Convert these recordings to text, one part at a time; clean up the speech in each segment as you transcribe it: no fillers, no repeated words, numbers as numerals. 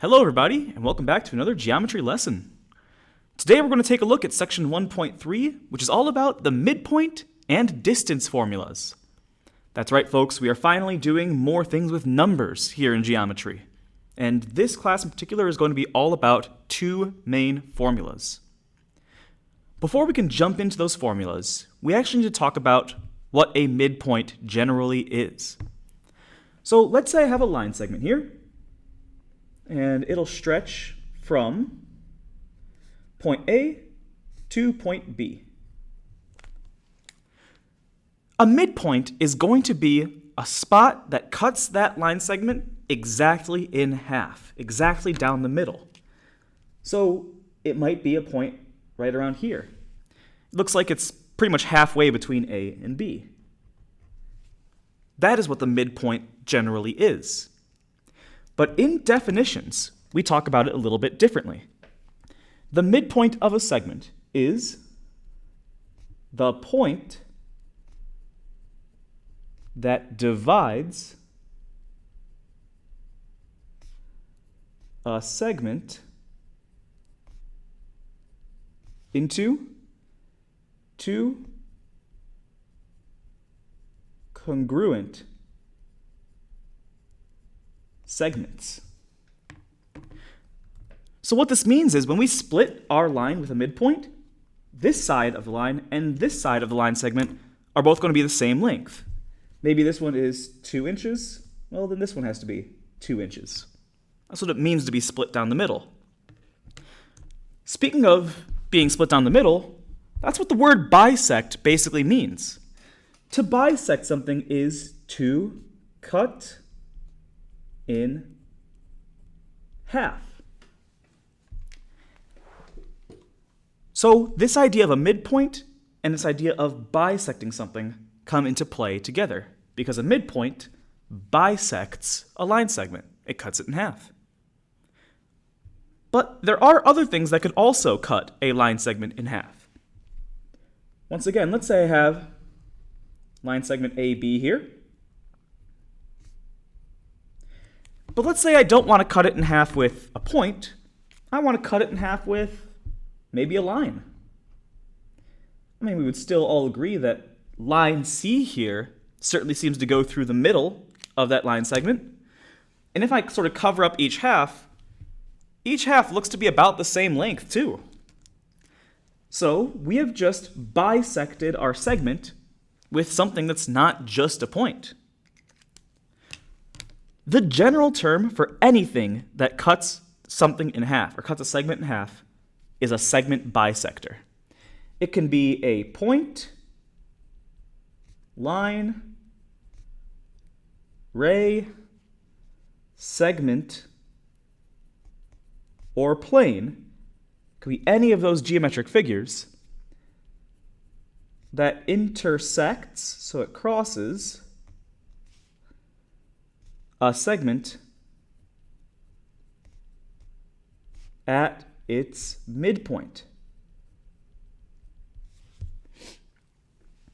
Hello everybody, and welcome back to another geometry lesson. Today we're going to take a look at section 1.3, which is all about the midpoint and distance formulas. That's right folks, we are finally doing more things with numbers here in geometry. And this class in particular is going to be all about two main formulas. Before we can jump into those formulas, we actually need to talk about what a midpoint generally is. So let's say I have a line segment here, and it'll stretch from point A to point B. A midpoint is going to be a spot that cuts that line segment exactly in half, exactly down the middle. So it might be a point right around here. It looks like it's pretty much halfway between A and B. That is what the midpoint generally is. But in definitions, we talk about it a little bit differently. The midpoint of a segment is the point that divides a segment into two congruent segments. So what this means is when we split our line with a midpoint, this side of the line and this side of the line segment are both going to be the same length. Maybe this one is 2 inches, well then this one has to be 2 inches. That's what it means to be split down the middle. Speaking of being split down the middle, that's what the word bisect basically means. To bisect something is to cut in half. So this idea of a midpoint and this idea of bisecting something come into play together because a midpoint bisects a line segment. It cuts it in half. But there are other things that could also cut a line segment in half. Once again, let's say I have line segment AB here. But let's say I don't want to cut it in half with a point. I want to cut it in half with maybe a line. I mean, we would still all agree that line C here certainly seems to go through the middle of that line segment. And if I sort of cover up each half looks to be about the same length too. So we have just bisected our segment with something that's not just a point. The general term for anything that cuts something in half or cuts a segment in half is a segment bisector. It can be a point, line, ray, segment, or plane. It could be any of those geometric figures that intersects, so it crosses, a segment at its midpoint.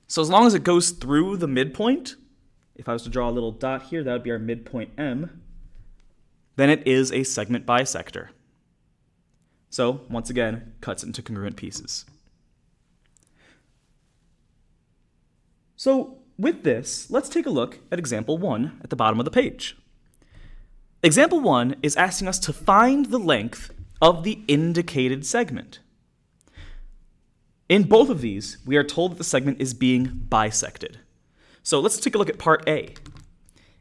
So as long as it goes through the midpoint, if I was to draw a little dot here, that would be our midpoint M, then it is a segment bisector. So once again, cuts into congruent pieces. So with this, let's take a look at example 1 at the bottom of the page. Example 1 is asking us to find the length of the indicated segment. In both of these, we are told that the segment is being bisected. So let's take a look at part A.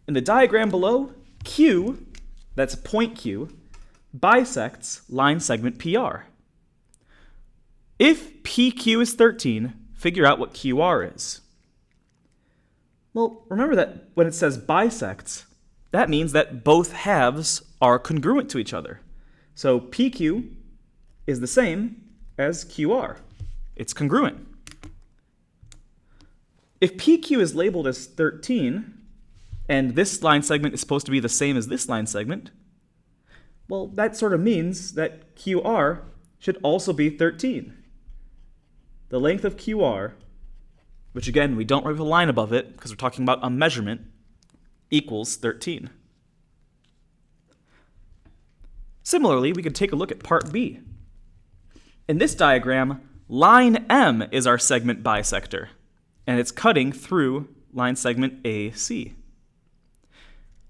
In the diagram below, Q, that's point Q, bisects line segment PR. If PQ is 13, figure out what QR is. Well, remember that when it says bisects, that means that both halves are congruent to each other. So PQ is the same as QR. It's congruent. If PQ is labeled as 13, and this line segment is supposed to be the same as this line segment, well, that sort of means that QR should also be 13. The length of QR, which again, we don't write with a line above it because we're talking about a measurement, equals 13. Similarly, we could take a look at part B. In this diagram, line M is our segment bisector, and it's cutting through line segment AC.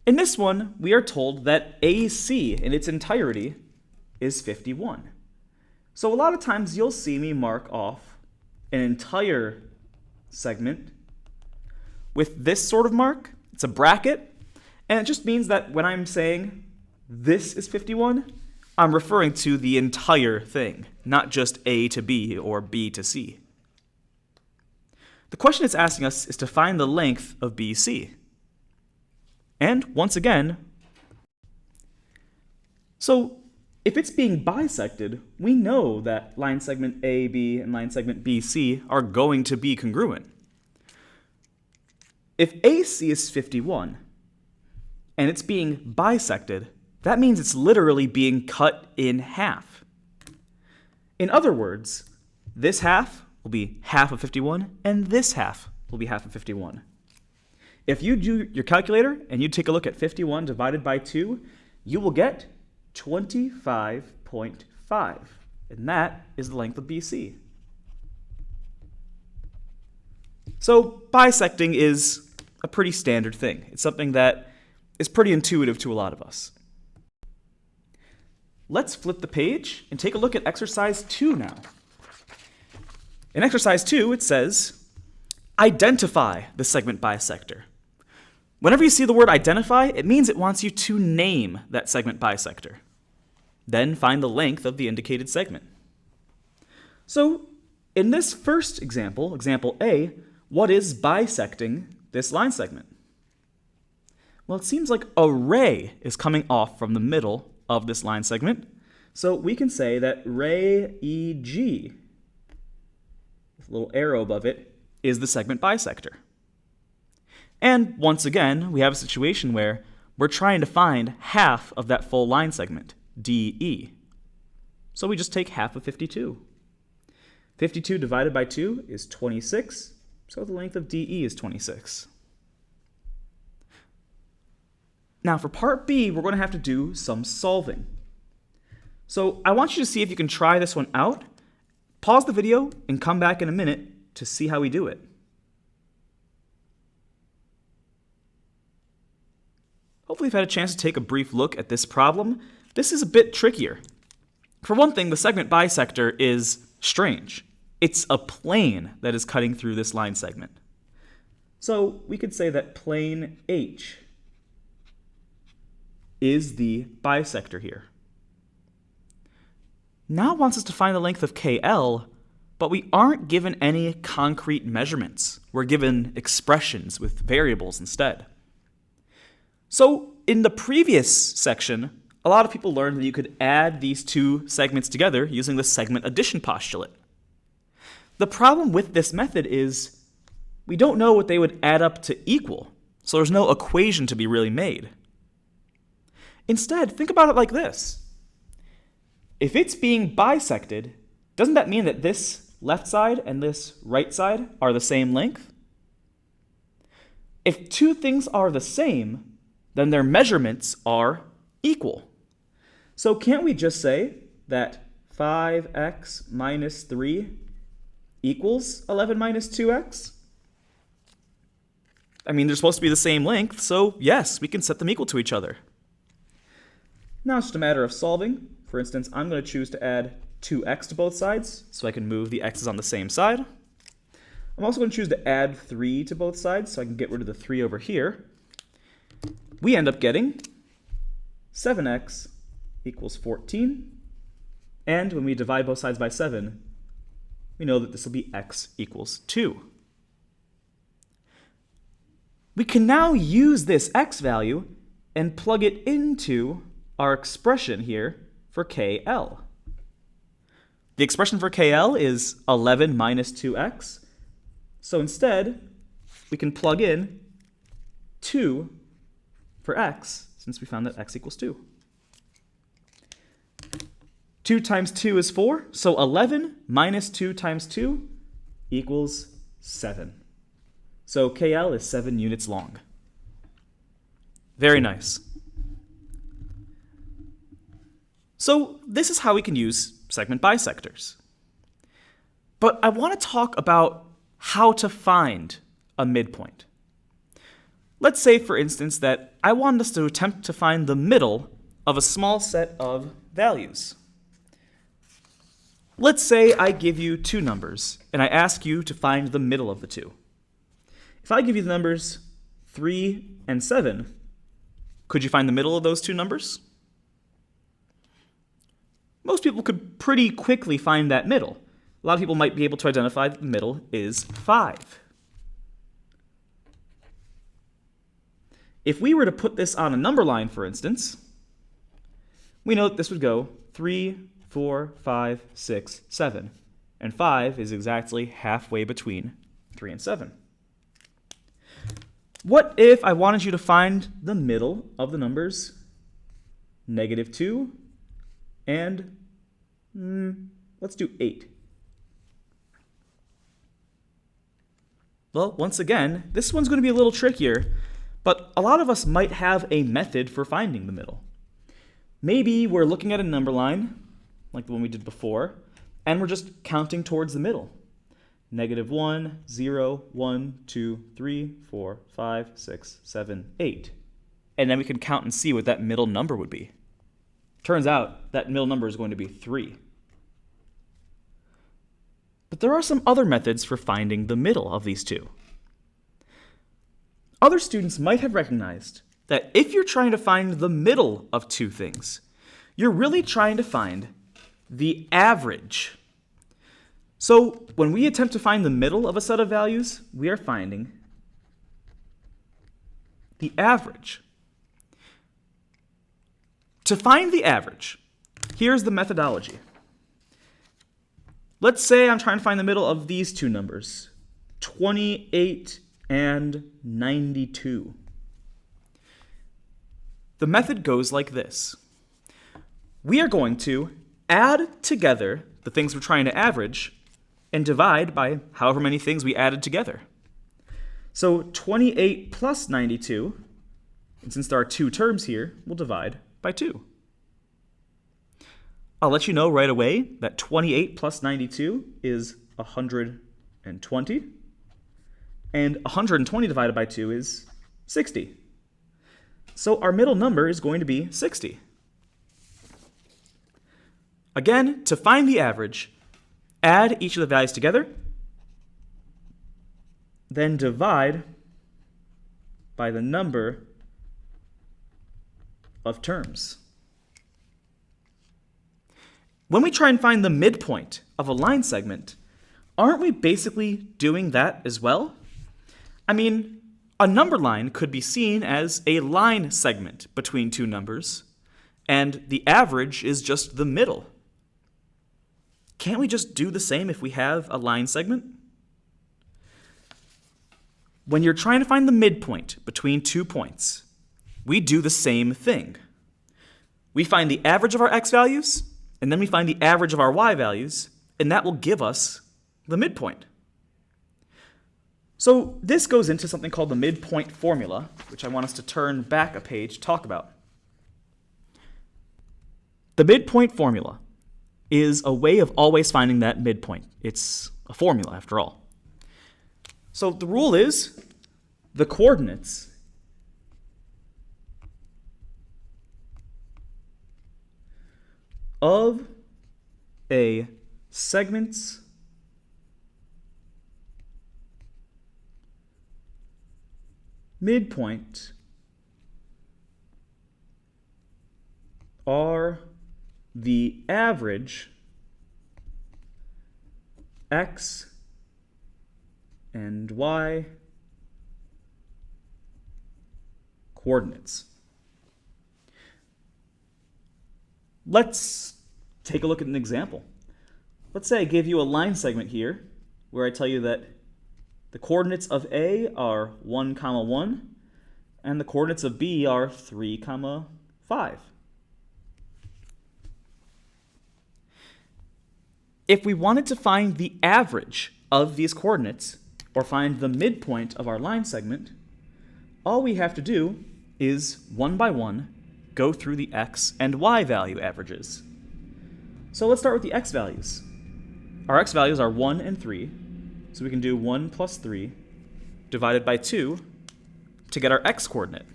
In this one, we are told that AC in its entirety is 51. So a lot of times you'll see me mark off an entire segment with this sort of mark. It's a bracket, and it just means that when I'm saying this is 51, I'm referring to the entire thing, not just A to B or B to C. The question it's asking us is to find the length of BC. And once again, so if it's being bisected, we know that line segment AB and line segment BC are going to be congruent. If AC is 51 and it's being bisected, that means it's literally being cut in half. In other words, this half will be half of 51, and this half will be half of 51. If you do your calculator and you take a look at 51 divided by 2, you will get 25.5, and that is the length of BC. So bisecting is a pretty standard thing. It's something that is pretty intuitive to a lot of us. Let's flip the page and take a look at exercise 2 now. In exercise 2, it says, identify the segment bisector. Whenever you see the word identify, it means it wants you to name that segment bisector. Then find the length of the indicated segment. So in this first example, example A, what is bisecting this line segment? Well, it seems like a ray is coming off from the middle of this line segment. So we can say that ray EG, with a little arrow above it, is the segment bisector. And once again, we have a situation where we're trying to find half of that full line segment, DE. So we just take half of 52. 52 divided by 2 is 26, so the length of DE is 26. Now for part B, we're going to have to do some solving. So I want you to see if you can try this one out. Pause the video and come back in a minute to see how we do it. Hopefully you've had a chance to take a brief look at this problem. This is a bit trickier. For one thing, the segment bisector is strange. It's a plane that is cutting through this line segment. So we could say that plane H is the bisector here. Now it wants us to find the length of KL, but we aren't given any concrete measurements. We're given expressions with variables instead. So in the previous section, a lot of people learned that you could add these two segments together using the segment addition postulate. The problem with this method is we don't know what they would add up to equal, so there's no equation to be really made. Instead, think about it like this. If it's being bisected, doesn't that mean that this left side and this right side are the same length? If two things are the same, then their measurements are equal. So can't we just say that 5x minus 3 equals 11 minus 2x? I mean, they're supposed to be the same length, so yes, we can set them equal to each other. Now it's just a matter of solving. For instance, I'm going to choose to add 2x to both sides, so I can move the x's on the same side. I'm also going to choose to add 3 to both sides, so I can get rid of the 3 over here. We end up getting 7x equals 14. And when we divide both sides by 7, we know that this will be x equals 2. We can now use this x value and plug it into our expression here for KL. The expression for KL is 11 minus 2x. So instead, we can plug in 2 for x, since we found that x equals 2. 2 times 2 is 4, so 11 minus 2 times 2 equals 7. So KL is 7 units long. Very nice. So this is how we can use segment bisectors. But I want to talk about how to find a midpoint. Let's say, for instance, that I want us to attempt to find the middle of a small set of values. Let's say I give you two numbers, and I ask you to find the middle of the two. If I give you the numbers 3 and 7, could you find the middle of those two numbers? Most people could pretty quickly find that middle. A lot of people might be able to identify that the middle is 5. If we were to put this on a number line, for instance, we know that this would go 3, 4, 5, 6, 7. And 5 is exactly halfway between 3 and 7. What if I wanted you to find the middle of the numbers -2 and let's do 8? Well, once again, this one's going to be a little trickier, but a lot of us might have a method for finding the middle. Maybe we're looking at a number line, like the one we did before, and we're just counting towards the middle. -1, 0, 1, 2, 3, 4, 5, 6, 7, 8. And then we can count and see what that middle number would be. Turns out that middle number is going to be 3. But there are some other methods for finding the middle of these two. Other students might have recognized that if you're trying to find the middle of two things, you're really trying to find the average. So when we attempt to find the middle of a set of values, we are finding the average. To find the average, here's the methodology. Let's say I'm trying to find the middle of these two numbers, 28 and 92. The method goes like this. We are going to add together the things we're trying to average and divide by however many things we added together. So 28 plus 92, and since there are two terms here, we'll divide by 2. I'll let you know right away that 28 plus 92 is 120, and 120 divided by 2 is 60. So our middle number is going to be 60. Again, to find the average, add each of the values together, then divide by the number of terms. When we try and find the midpoint of a line segment, aren't we basically doing that as well? I mean, a number line could be seen as a line segment between two numbers, and the average is just the middle. Can't we just do the same if we have a line segment? When you're trying to find the midpoint between 2 points, we do the same thing. We find the average of our x values, and then we find the average of our y values, and that will give us the midpoint. So this goes into something called the midpoint formula, which I want us to turn back a page to talk about. The midpoint formula is a way of always finding that midpoint. It's a formula, after all. So the rule is the coordinates of a segment's midpoint are the average x and y coordinates. Let's take a look at an example. Let's say I give you a line segment here where I tell you that the coordinates of A are 1, 1, and the coordinates of B are 3, 5. If we wanted to find the average of these coordinates, or find the midpoint of our line segment, all we have to do is, one by one, go through the x and y value averages. So let's start with the x values. Our x values are 1 and 3, so we can do 1 plus 3 divided by 2 to get our x coordinate.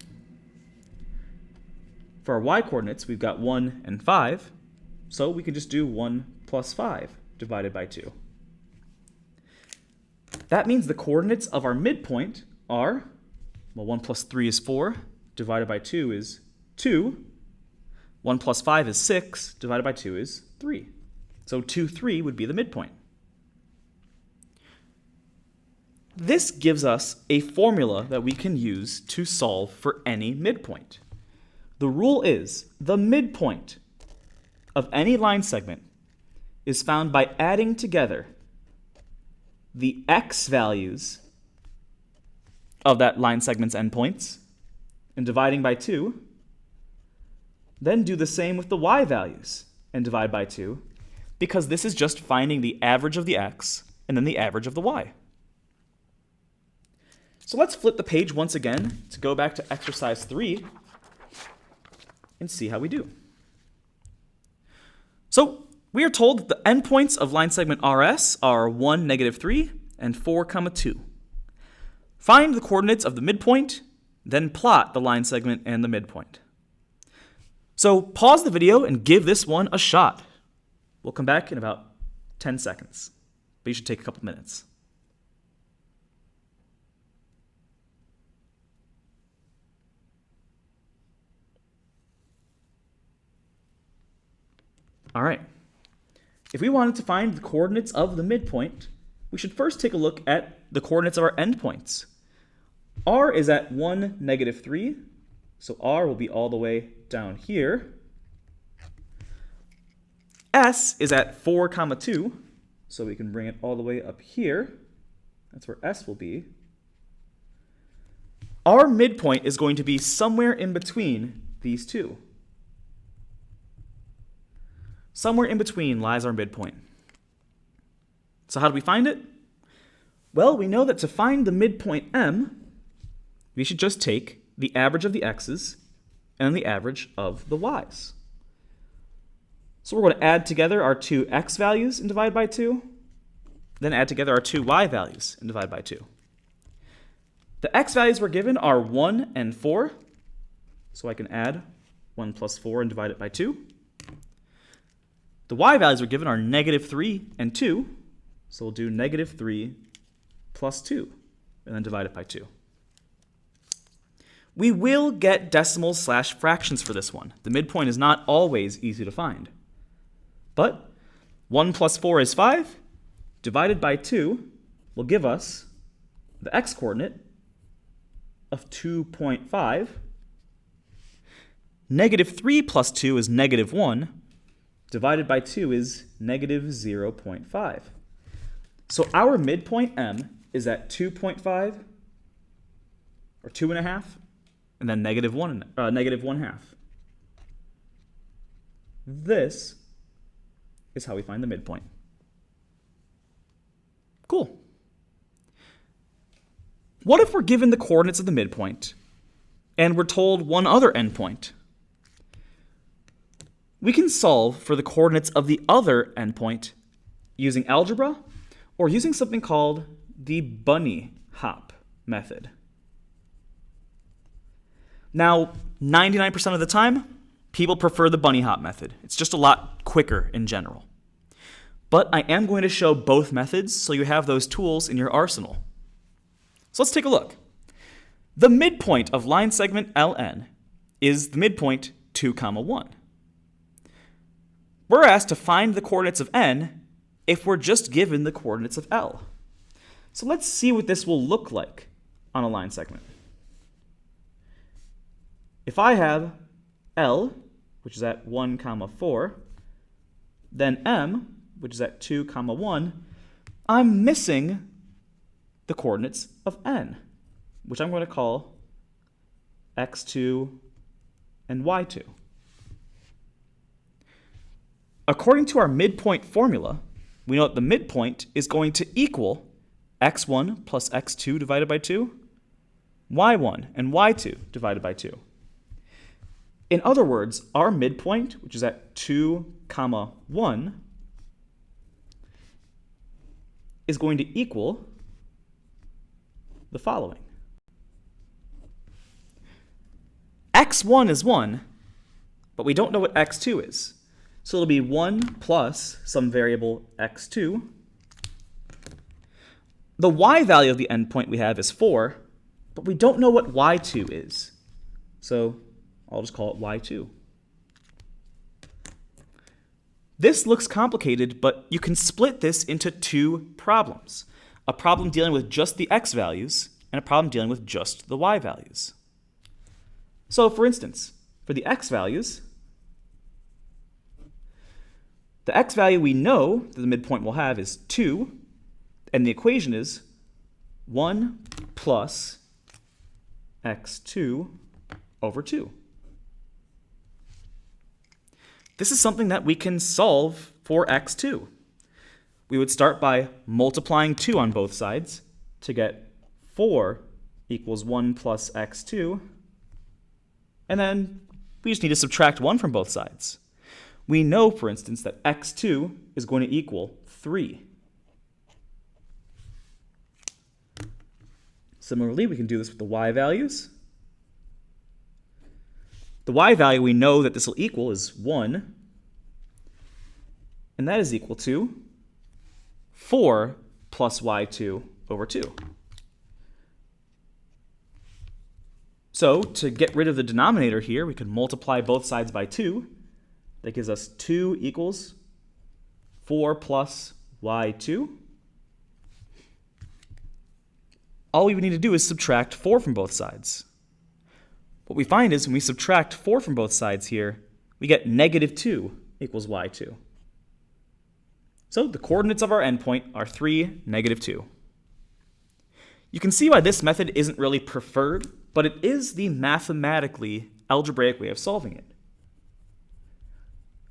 For our y coordinates, we've got 1 and 5, so we can just do 1 plus 5 divided by 2. That means the coordinates of our midpoint are, well, 1 plus 3 is 4, divided by 2 is 2. 1 plus 5 is 6, divided by 2 is 3. So 2, 3 would be the midpoint. This gives us a formula that we can use to solve for any midpoint. The rule is the midpoint of any line segment is found by adding together the x values of that line segment's endpoints and dividing by 2. Then do the same with the y values and divide by 2, because this is just finding the average of the x and then the average of the y. So let's flip the page once again to go back to exercise 3 and see how we do. So we are told that the endpoints of line segment RS are 1, -3, and 4, 2. Find the coordinates of the midpoint, then plot the line segment and the midpoint. So pause the video and give this one a shot. We'll come back in about 10 seconds, but you should take a couple minutes. All right. If we wanted to find the coordinates of the midpoint, we should first take a look at the coordinates of our endpoints. R is at 1, -3, so R will be all the way down here. S is at 4, 2, so we can bring it all the way up here. That's where S will be. Our midpoint is going to be somewhere in between these two. Somewhere in between lies our midpoint. So how do we find it? Well, we know that to find the midpoint M, we should just take the average of the x's and the average of the y's. So we're going to add together our two x values and divide by 2, then add together our two y values and divide by 2. The x values we're given are 1 and 4, so I can add 1 plus 4 and divide it by 2. The y values we're given are -3 and 2, so we'll do -3 plus 2, and then divide it by 2. We will get decimals / fractions for this one. The midpoint is not always easy to find. But 1 plus 4 is 5, divided by 2 will give us the x coordinate of 2.5. -3 plus 2 is -1, divided by 2 is -0.5. So our midpoint M is at 2.5, or 2.5, and then -1/2. This is how we find the midpoint. Cool. What if we're given the coordinates of the midpoint and we're told one other endpoint? We can solve for the coordinates of the other endpoint using algebra or using something called the bunny hop method. Now, 99% of the time, people prefer the bunny hop method. It's just a lot quicker in general. But I am going to show both methods so you have those tools in your arsenal. So let's take a look. The midpoint of line segment LN is the midpoint 2, 1. We're asked to find the coordinates of N if we're just given the coordinates of L. So let's see what this will look like on a line segment. If I have L, which is at 1, 4, then M, which is at 2, 1, I'm missing the coordinates of N, which I'm going to call x2 and y2. According to our midpoint formula, we know that the midpoint is going to equal x1 plus x2 divided by 2, y1 and y2 divided by 2. In other words, our midpoint, which is at 2, 1, is going to equal the following. x1 is 1, but we don't know what x2 is. So it'll be 1 plus some variable x2. The y value of the endpoint we have is 4, but we don't know what y2 is. So I'll just call it y2. This looks complicated, but you can split this into two problems. A problem dealing with just the x values and a problem dealing with just the y values. So for instance, for the x values, the x value we know that the midpoint will have is 2, and the equation is 1 plus x2 over 2. This is something that we can solve for x2. We would start by multiplying 2 on both sides to get 4 equals 1 plus x2, and then we just need to subtract 1 from both sides. We know, for instance, that x2 is going to equal 3. Similarly, we can do this with the y values. The y value we know that this will equal is 1, and that is equal to 4 plus y2 over 2. So to get rid of the denominator here, we can multiply both sides by 2. That gives us 2 equals 4 plus y2. All we would need to do is subtract 4 from both sides. What we find is when we subtract 4 from both sides here, we get negative 2 equals y2. So the coordinates of our endpoint are 3, negative 2. You can see why this method isn't really preferred, but it is the mathematically algebraic way of solving it.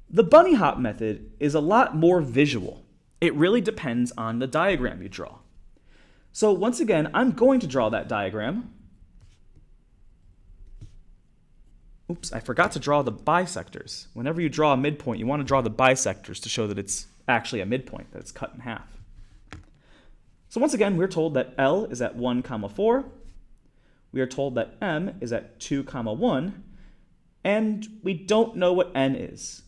The bunny hop method is a lot more visual. It really depends on the diagram you draw. So once again, I'm going to draw that diagram. Oops, I forgot to draw the bisectors. Whenever you draw a midpoint, you want to draw the bisectors to show that it's actually a midpoint, that it's cut in half. So once again, we're told that L is at 1, 4. We are told that M is at 2, 1, and we don't know what N is.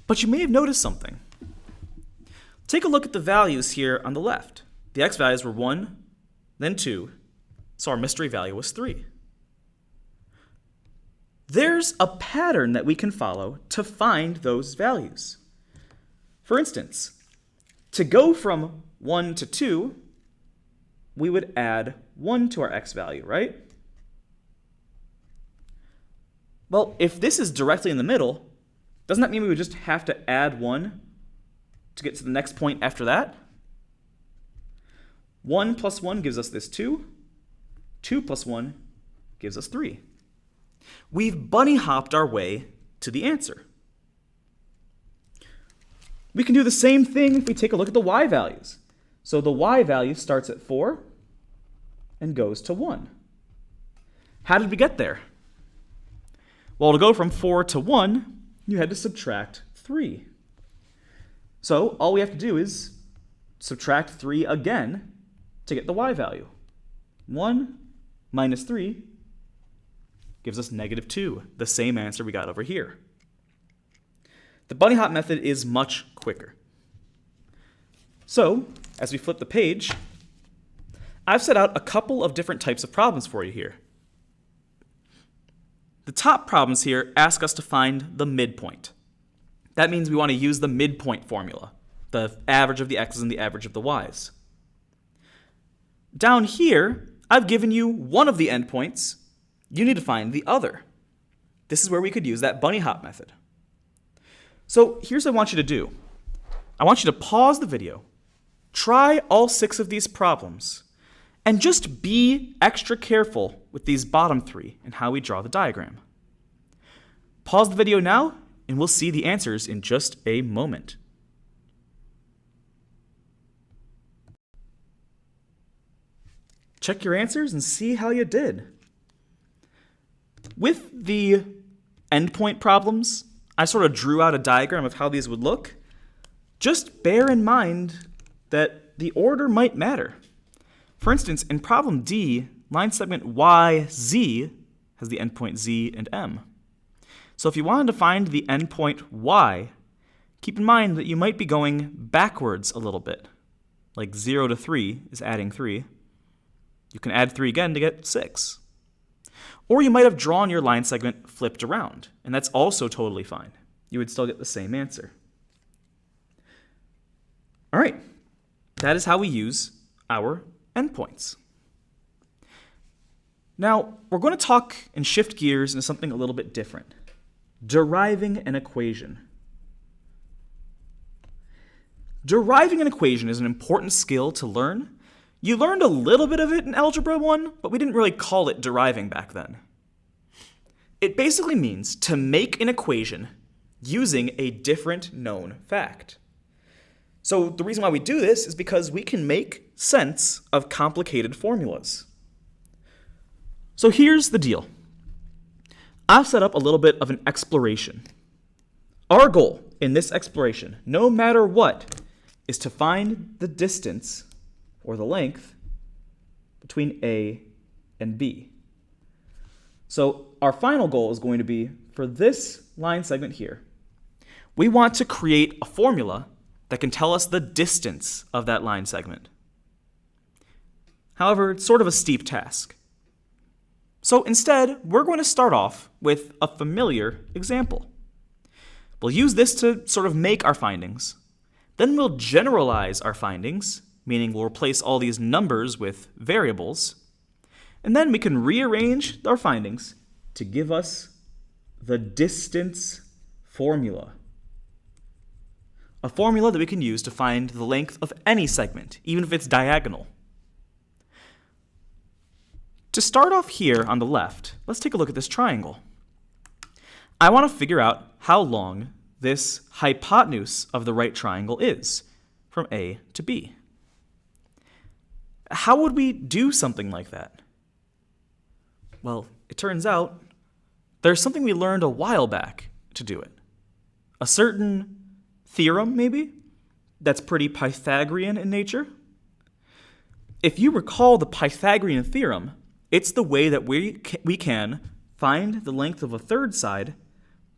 But you may have noticed something. Take a look at the values here on the left. The x values were 1, then 2, so our mystery value was 3. There's a pattern that we can follow to find those values. For instance, to go from 1 to 2, we would add 1 to our x value, right? Well, if this is directly in the middle, doesn't that mean we would just have to add 1 to get to the next point after that? 1 plus 1 gives us this 2. 2 plus 1 gives us 3. We've bunny hopped our way to the answer. We can do the same thing if we take a look at the y values. So the y value starts at 4 and goes to 1. How did we get there? Well, to go from 4 to 1, you had to subtract 3. So all we have to do is subtract 3 again to get the y value. 1 minus 3 gives us negative 2, the same answer we got over here. The bunny hop method is much quicker. So, as we flip the page, I've set out a couple of different types of problems for you here. The top problems here ask us to find the midpoint. That means we want to use the midpoint formula, the average of the x's and the average of the y's. Down here, I've given you one of the endpoints. You need to find the other. This is where we could use that bunny hop method. So here's what I want you to do. I want you to pause the video, try all 6 of these problems, and just be extra careful with these bottom 3 and how we draw the diagram. Pause the video now, and we'll see the answers in just a moment. check your answers and see how you did. With the endpoint problems, I sort of drew out a diagram of how these would look. Just bear in mind that the order might matter. For instance, in problem D, line segment YZ has the endpoint Z and M. So if you wanted to find the endpoint Y, keep in mind that you might be going backwards a little bit. Like 0 to 3 is adding 3. You can add 3 again to get 6. Or you might have drawn your line segment flipped around, and that's also totally fine. You would still get the same answer. All right, that is how we use our endpoints. Now, we're going to talk and shift gears into something a little bit different. Deriving an equation. Deriving an equation is an important skill to learn. You learned a little bit of it in Algebra 1, but we didn't really call it deriving back then. It basically means to make an equation using a different known fact. So the reason why we do this is because we can make sense of complicated formulas. So here's the deal. I've set up a little bit of an exploration. Our goal in this exploration, no matter what, is to find the distance, or the length, between A and B. So our final goal is going to be, for this line segment here, we want to create a formula that can tell us the distance of that line segment. However, it's sort of a steep task. So instead, we're going to start off with a familiar example. We'll use this to sort of make our findings. Then we'll generalize our findings, meaning we'll replace all these numbers with variables. And then we can rearrange our findings to give us the distance formula. A formula that we can use to find the length of any segment, even if it's diagonal. To start off here on the left, let's take a look at this triangle. I want to figure out how long this hypotenuse of the right triangle is, from A to B. How would we do something like that? Well, it turns out there's something we learned a while back to do it. A certain theorem, maybe, that's pretty Pythagorean in nature. If you recall the Pythagorean theorem, it's the way that we can find the length of a third side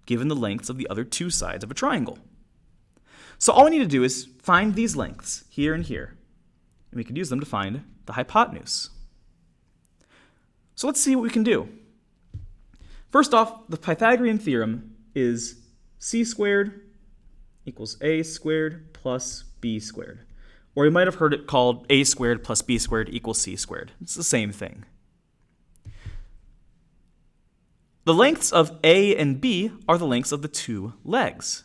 given the lengths of the other two sides of a triangle. So all we need to do is find these lengths, here and here, and we can use them to find the hypotenuse. So let's see what we can do. First off, the Pythagorean theorem is c squared equals a squared plus b squared. Or you might have heard it called a squared plus b squared equals c squared. It's the same thing. The lengths of A and B are the lengths of the two legs.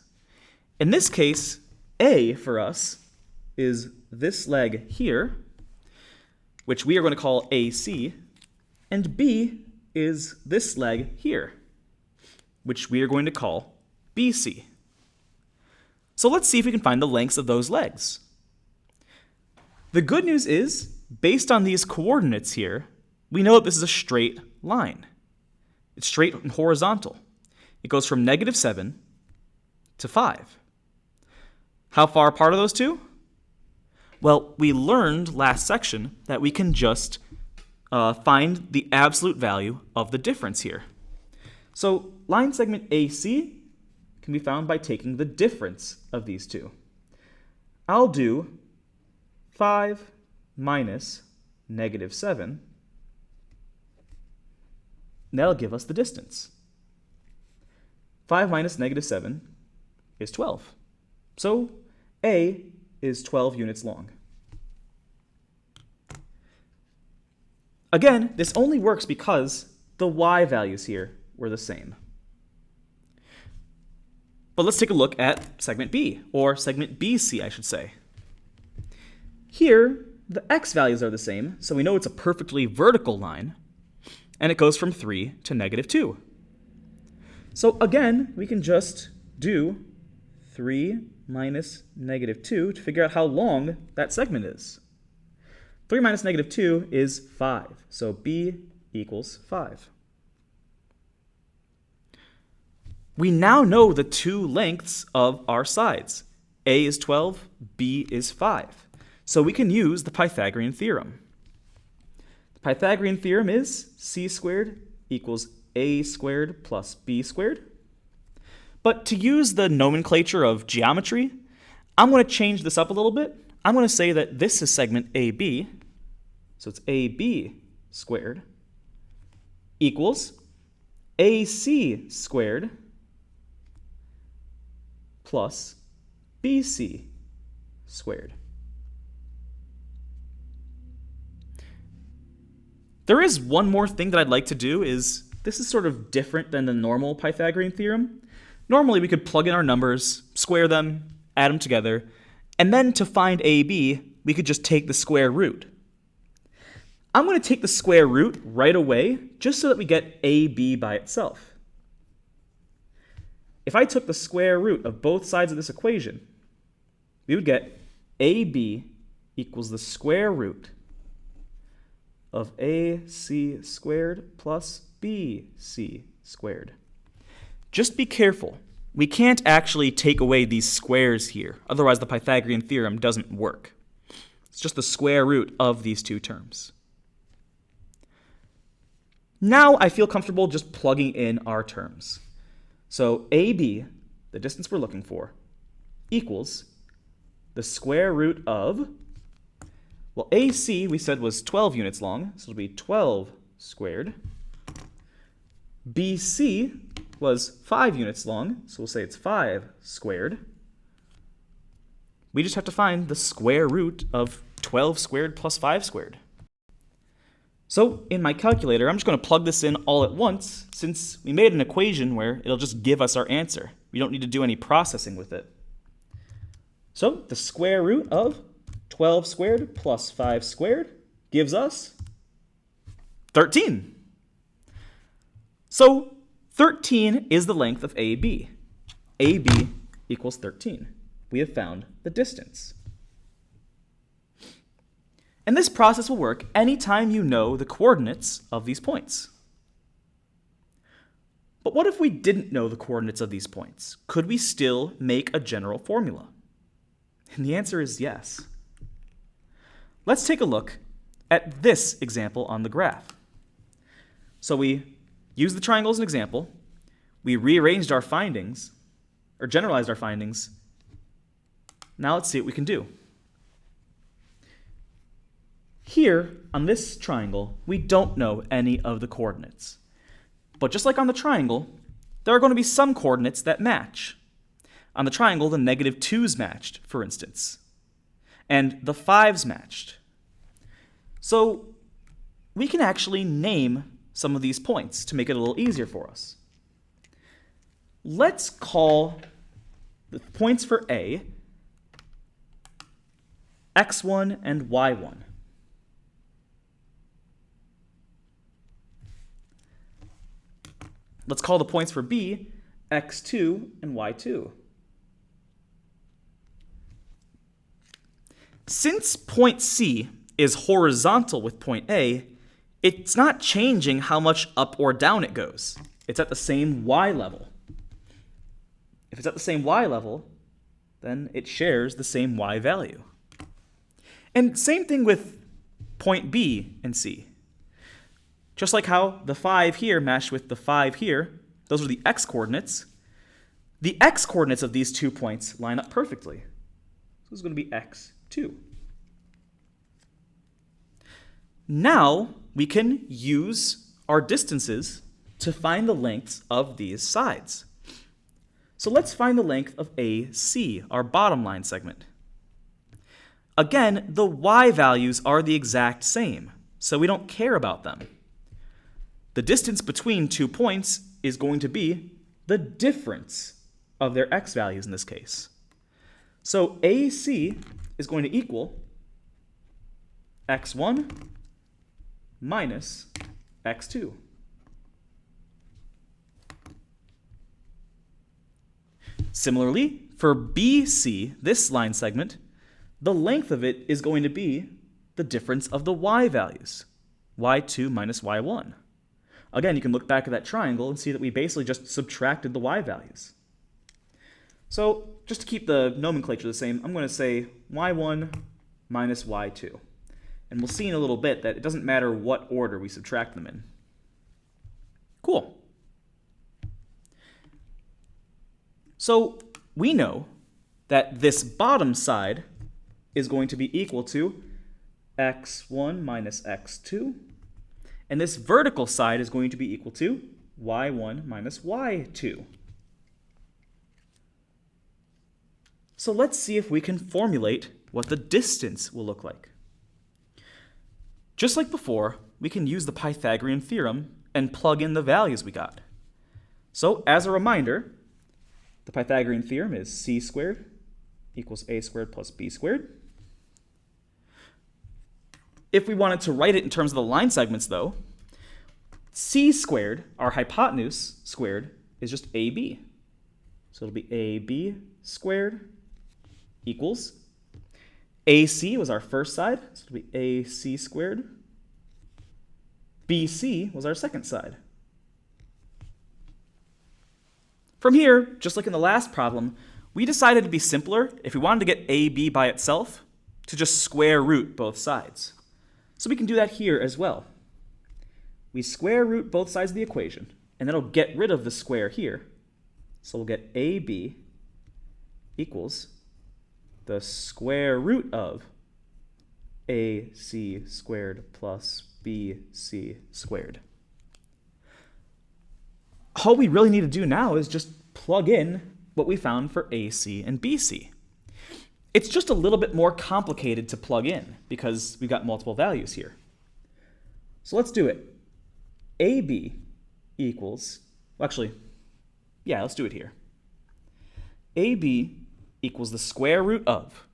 In this case, A for us is this leg here, which we are going to call AC, and B is this leg here, which we are going to call BC. So let's see if we can find the lengths of those legs. The good news is, based on these coordinates here, we know that this is a straight line. It's straight and horizontal. It goes from -7 to 5. How far apart are those two? Well, we learned last section that we can just find the absolute value of the difference here. So line segment AC can be found by taking the difference of these two. I'll do 5 minus -7. That'll give us the distance. 5 minus -7 is 12. So A is 12 units long. Again, this only works because the y values here were the same. But let's take a look at segment B, or segment BC, I should say. Here, the x values are the same, so we know it's a perfectly vertical line, and it goes from 3 to -2. So again, we can just do 3 minus -2 to figure out how long that segment is. 3 minus negative 2 is 5. So b equals 5. We now know the two lengths of our sides. A is 12, b is 5. So we can use the Pythagorean theorem. The Pythagorean theorem is c squared equals a squared plus b squared. But to use the nomenclature of geometry, I'm going to change this up a little bit. I'm going to say that this is segment AB, so it's AB squared, equals AC squared plus BC squared. There is one more thing that I'd like to do is, this is sort of different than the normal Pythagorean theorem. Normally we could plug in our numbers, square them, add them together, and then to find AB, we could just take the square root. I'm going to take the square root right away, just so that we get AB by itself. If I took the square root of both sides of this equation, we would get AB equals the square root of AC squared plus BC squared. Just be careful. We can't actually take away these squares here, otherwise the Pythagorean theorem doesn't work. It's just the square root of these two terms. Now I feel comfortable just plugging in our terms. So AB, the distance we're looking for, equals the square root of, well, AC we said was 12 units long, so it'll be 12 squared. BC was 5 units long, so we'll say it's 5 squared. We just have to find the square root of 12 squared plus 5 squared. So in my calculator, I'm just going to plug this in all at once, since we made an equation where it'll just give us our answer. We don't need to do any processing with it. So the square root of 12 squared plus 5 squared gives us 13. So 13 is the length of AB. AB equals 13. We have found the distance. And this process will work anytime you know the coordinates of these points. But what if we didn't know the coordinates of these points? Could we still make a general formula? And the answer is yes. Let's take a look at this example on the graph. So we used the triangle as an example. We rearranged our findings, or generalized our findings. Now let's see what we can do. Here, on this triangle, we don't know any of the coordinates. But just like on the triangle, there are going to be some coordinates that match. On the triangle, the negative 2's matched, for instance. And the 5's matched. So we can actually name some of these points to make it a little easier for us. Let's call the points for A x1 and y1. Let's call the points for B x2 and y2. Since point C is horizontal with point A, it's not changing how much up or down it goes. It's at the same y level. If it's at the same y level, then it shares the same y value. And same thing with point B and C. Just like how the 5 here matched with the 5 here, those are the x-coordinates. The x-coordinates of these 2 points line up perfectly. So this is going to be x2. Now we can use our distances to find the lengths of these sides. So let's find the length of AC, our bottom line segment. Again, the y values are the exact same, so we don't care about them. The distance between 2 points is going to be the difference of their x values in this case. So AC is going to equal x1 minus x2. Similarly, for BC, this line segment, the length of it is going to be the difference of the y values, y2 minus y1. Again, you can look back at that triangle and see that we basically just subtracted the y values. So just to keep the nomenclature the same, I'm going to say y1 minus y2. And we'll see in a little bit that it doesn't matter what order we subtract them in. Cool. So we know that this bottom side is going to be equal to x1 minus x2. And this vertical side is going to be equal to y1 minus y2. So let's see if we can formulate what the distance will look like. Just like before, we can use the Pythagorean theorem and plug in the values we got. So as a reminder, the Pythagorean theorem is c squared equals a squared plus b squared. If we wanted to write it in terms of the line segments, though, c squared, our hypotenuse squared, is just ab. So it'll be ab squared equals AC was our first side, so it'll be AC squared. BC was our second side. From here, just like in the last problem, we decided to be simpler if we wanted to get AB by itself to just square root both sides. So we can do that here as well. We square root both sides of the equation, and that'll get rid of the square here. So we'll get AB equals the square root of AC squared plus BC squared. All we really need to do now is just plug in what we found for AC and BC. It's just a little bit more complicated to plug in because we've got multiple values here. So let's do it. AB equals, well, actually, yeah, let's do it here. AB equals the square root of.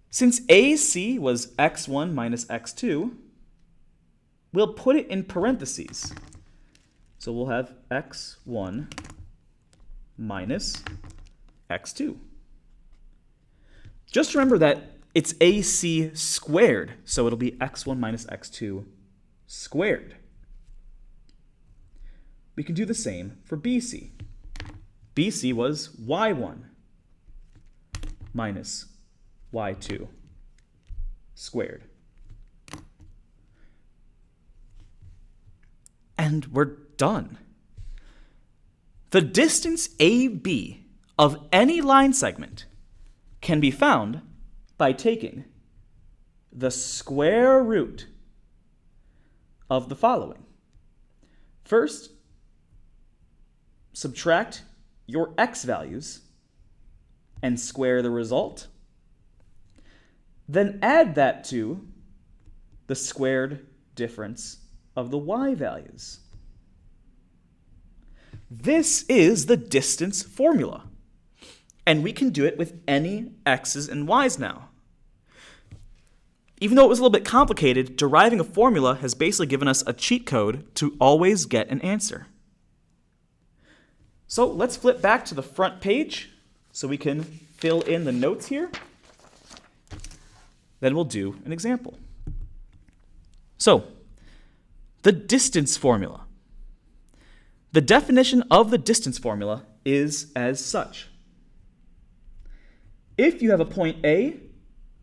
Since AC was x1 minus x2, we'll put it in parentheses. So we'll have x1 minus x2. Just remember that it's AC squared, so it'll be x1 minus x2 squared. We can do the same for BC. BC was y1 minus y2 squared. And we're done. The distance AB of any line segment can be found by taking the square root of the following. First, subtract your x values and square the result. Then add that to the squared difference of the y values. This is the distance formula. And we can do it with any x's and y's now. Even though it was a little bit complicated, deriving a formula has basically given us a cheat code to always get an answer. So let's flip back to the front page so we can fill in the notes here. Then we'll do an example. So, the distance formula. The definition of the distance formula is as such. If you have a point A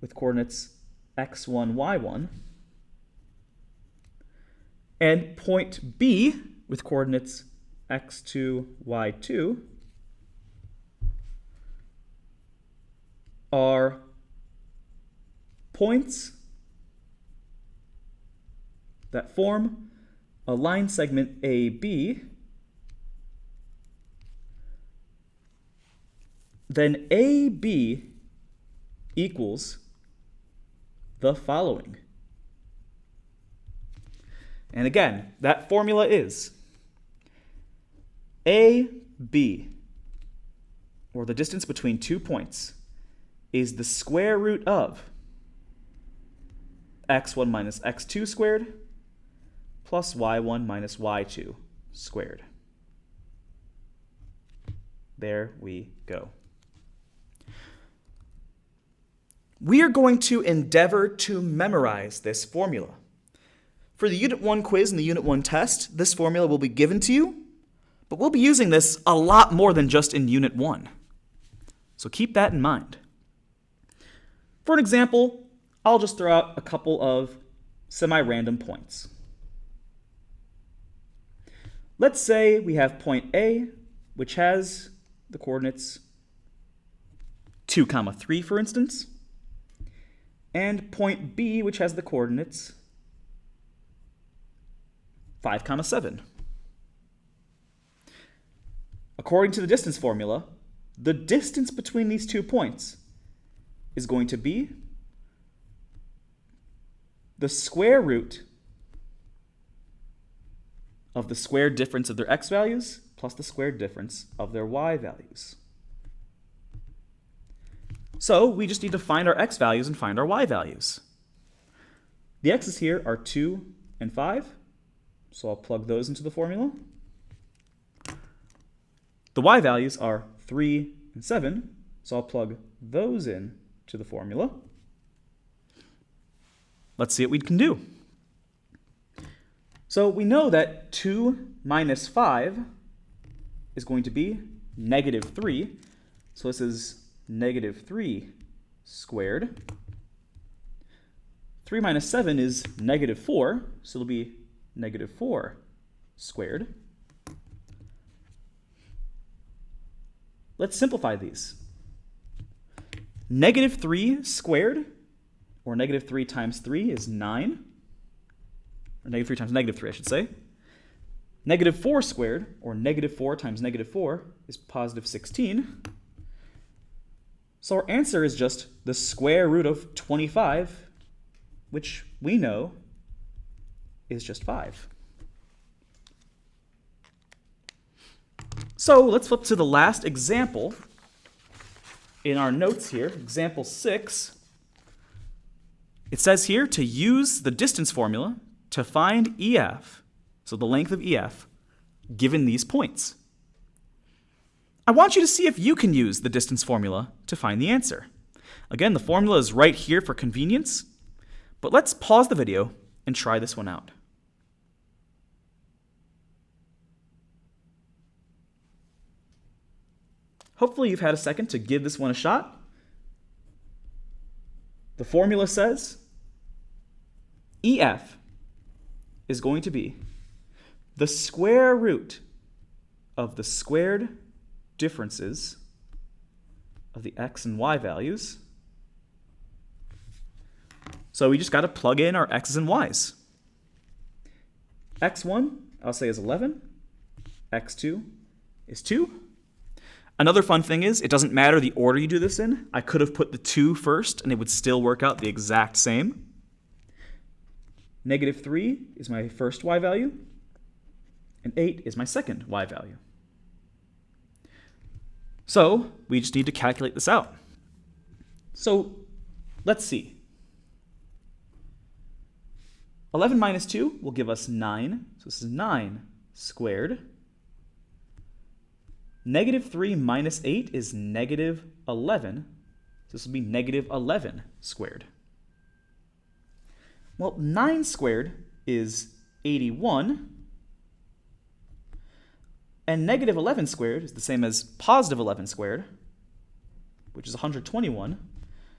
with coordinates x1, y1, and point B with coordinates x2, y2, are points that form a line segment AB, then AB equals the following. And again, that formula is AB, or the distance between 2 points, is the square root of x1 minus x2 squared plus y1 minus y2 squared. There we go. we are going to endeavor to memorize this formula. For the Unit 1 quiz and the Unit 1 test, this formula will be given to you, but we'll be using this a lot more than just in Unit 1. So keep that in mind. For an example, I'll just throw out a couple of semi-random points. Let's say we have point A, which has the coordinates 2, 3, for instance, and point B, which has the coordinates 5, 7. According to the distance formula, the distance between these 2 points is going to be the square root of the square difference of their x values plus the square difference of their y values. So we just need to find our x values and find our y values. The x's here are 2 and 5, so I'll plug those into the formula. The y values are 3 and 7, so I'll plug those in to the formula. Let's see what we can do. So we know that 2 minus 5 is going to be negative 3. So this is negative 3 squared. 3 minus 7 is negative 4, so it'll be negative 4 squared. Let's simplify these. Negative 3 squared, or negative 3 times 3 is 9. Or negative 3 times negative 3, I should say. Negative 4 squared, or negative 4 times negative 4, is positive 16. So our answer is just the square root of 25, which we know is just 5. So let's flip to the last example in our notes here, example 6. It says here to use the distance formula to find EF, so the length of EF, given these points. I want you to see if you can use the distance formula to find the answer. Again, the formula is right here for convenience, but let's pause the video and try this one out. Hopefully you've had a second to give this one a shot. The formula says EF is going to be the square root of the squared differences of the x and y values. So we just got to plug in our x's and y's. x1, I'll say, is 11. x2 is 2. Another fun thing is, it doesn't matter the order you do this in. I could have put the 2 first, and it would still work out the exact same. Negative 3 is my first y value, and 8 is my second y value. So we just need to calculate this out. So let's see. 11 minus 2 will give us 9. So this is 9 squared. Negative 3 minus 8 is negative 11. So this will be negative 11 squared. Well, 9 squared is 81. And negative 11 squared is the same as positive 11 squared, which is 121.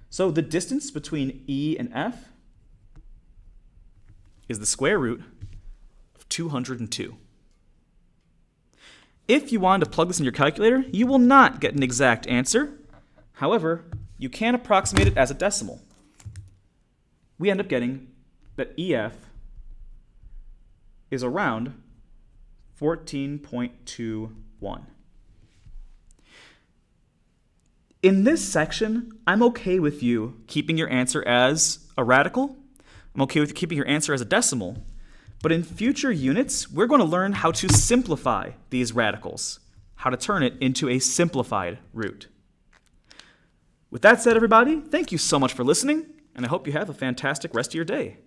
So the distance between E and F is the square root of 202. If you wanted to plug this in your calculator, you will not get an exact answer. However, you can approximate it as a decimal. We end up getting that EF is around 14.21. In this section, I'm okay with you keeping your answer as a radical. I'm okay with keeping your answer as a decimal. But in future units, we're going to learn how to simplify these radicals, how to turn it into a simplified root. With that said, everybody, thank you so much for listening, and I hope you have a fantastic rest of your day.